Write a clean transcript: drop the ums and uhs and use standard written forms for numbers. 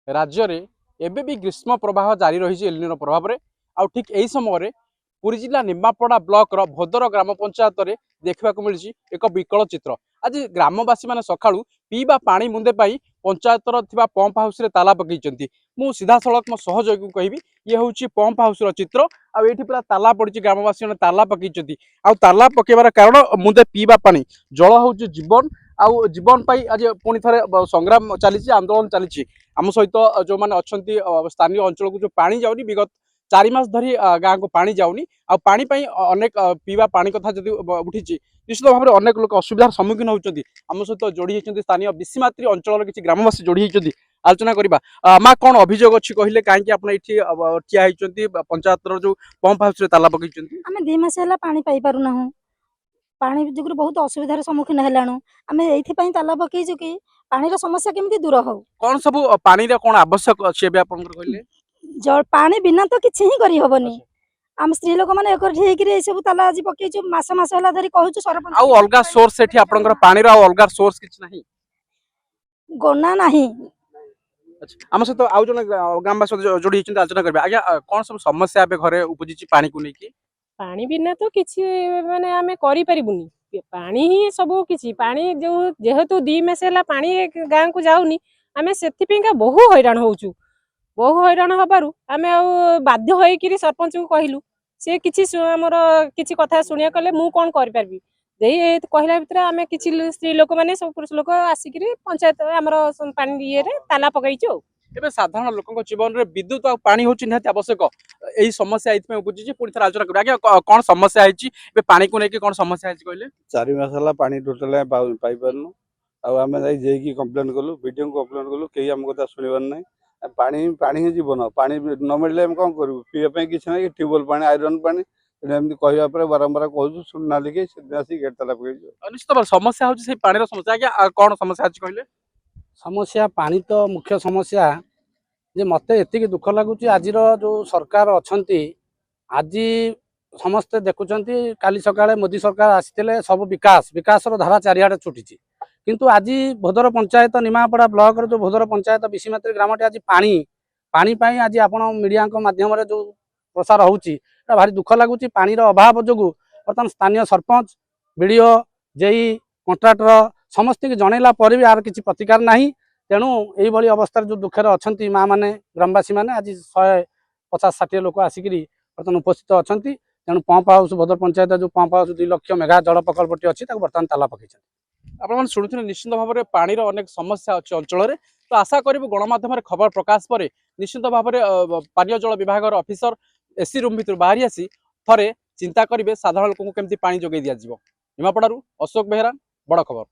राज्य में एबे भी ग्रीष्म प्रवाह जारी रही एलिनो प्रभाव में आउ ठीक यही समय पुरी जिला निमापड़ा ब्लॉक रो भोदर ग्राम पंचायत रे देखा मिली एक विकल चित्र। आज ग्रामवासी मैंने सका पीवा पानी मुंदे पंचायतर थिबा पंप हाउस रे ताला पकई मु सीधा सड़क मो सहयोगी कहि ये हूँ पंप हाउस चित्र आउ पूरा ताला पड़ी ग्रामवासी ताला पकई आउ ताला पकेबार कारण मुंदे पीवा पानी जल हूँ जीवन आउ जीवन आज पुणी थे संग्राम चली आंदोलन चली आम सहित जो मैंने अच्छा स्थानीय अंचल को जो पानी जाऊनी विगत 4 मास धरी गाँव को पानी जाऊनी आ पानी अनेक पीवा पानी कथा जब उठी निश्चित भाव में अनेक लोक असुविधार सम्मुखीन होती आम सहित जोड़ी होती स्थानीय विश्वमात्री अंचल किसी ग्रामवासी जोड़ी होती आलोचना करवा माँ कौन अभियोग अच्छी कहले कहीं आप ठिया होती पंचायत जो पंप हाउस ताला पकई आम 2 मास है पानी पाई पारुना पानी जुगुरु बहुत असुविधार सम्मुखीन हेलाणु आम ये ताला पकईचु कि पानी समस्या केमिति दूर हो कौन सब पानी कौन आवश्यक अच्छे कहले पानी बिना तो किसी ही करी होबनी आम स्त्री लोक मैंने एक सब ताला आज पकईचु मास मास होला धरी कहूचु सरपंच आउ अलगा सोर्स एठी आपनकर पानी रो अलगा सोर्स किछ नाही गोना नाही। अच्छा आम सहित आउ जन ग्रामवासी जोड़ी होती आलोचना करबे आज्ञा कौन सब समस्या ए घरे उपजिची पानी को लेकी पानी बिना तो किसी माने आमे करि परिबुनी पानी ही सब किसी पानी जो जेहेतु 2 मास है पानी गाँ को जाऊनी आमे सेथिपिंका बहु हैरान होउचु बहु हैरान हबारु आमे आ बाध्य होइकिरी सरपंच को कहिलु से किछि हमर किछि कथा सुनिया कले मु कोन करि परबी देई कहला भितर आमे किछि स्त्री लोक माने सब पुरुष लोक आसिकिरी पंचायत हमर पानी ये रे ताला पकईचु एबे साधारण लोक जीवन में विद्युत और पानी होची निहाती आवश्यक यही समस्या एथमे बुझी पुणी थे आलोचना कर आज्ञा कौन समस्या है पानी को लेकिन कौन समस्या है कहले 4 मास है पानी टोटल पाई पारनु आम जाइए कम्प्लेन कलु वीडियो कम्प्लेन कलु कहीं आम कथा शुणवार ना पानी पानी ही जीवन पानी न मिले आम कौन करूँ पीवाई किसी ना ट्यूबवेल पानी आयरन पानी एमती कहवा बारंबार कहूँ शुणुना लिखे गेट ताला पकड़ निश्चित समस्या होची पानी समस्या आज्ञा कौन समस्या अच्छी कहले समस्या पानी तो मुख्य समस्या जे मते एतिक दुख लगुच आज जो सरकार अच्छा आज समस्ते देखुंट काली सकाळे मोदी सरकार आसी सब विकास विकास धारा चारिआडे छुटी किंतु आज भोदर पंचायत निमापड़ा ब्लॉक जो भोदर पंचायत विश्वमात्री ग्रामटे आज पानी पानी पाई आज आप मीडिया माध्यम जो प्रसार होची भारी दुख लगुच पानी अभाव जो बर्तमान स्थानीय सरपंच बीडीओ जेई कंट्राक्टर समस्त जनइला पर भी यार किसी प्रतिकार नहीं तेणु यही अवस्था जो दुखर अच्छा माँ मैंने ग्रामवासी मैंने आज 150-60 लोक आसिक बर्तमान उपस्थित अच्छा तेणु पंप हाउस भोदर पंचायत जो पंप हाउस 2 लाख मेगा जल प्रकल्पटी अच्छी बर्तमान ताला पकई आप शुणुते निश्चित भाव में पानी अनेक समस्या अच्छी अंचल तो आशा करूँ गणमाध्यम खबर प्रकाश पर निश्चित भाव में पानीय जल विभाग ऑफिसर एसी रूम भर बाहरी आसी थे चिंता करेंगे साधारण लोक केमती पानी जोगे दिज्व निमापड़ारू अशोक बेहरा बड़ खबर।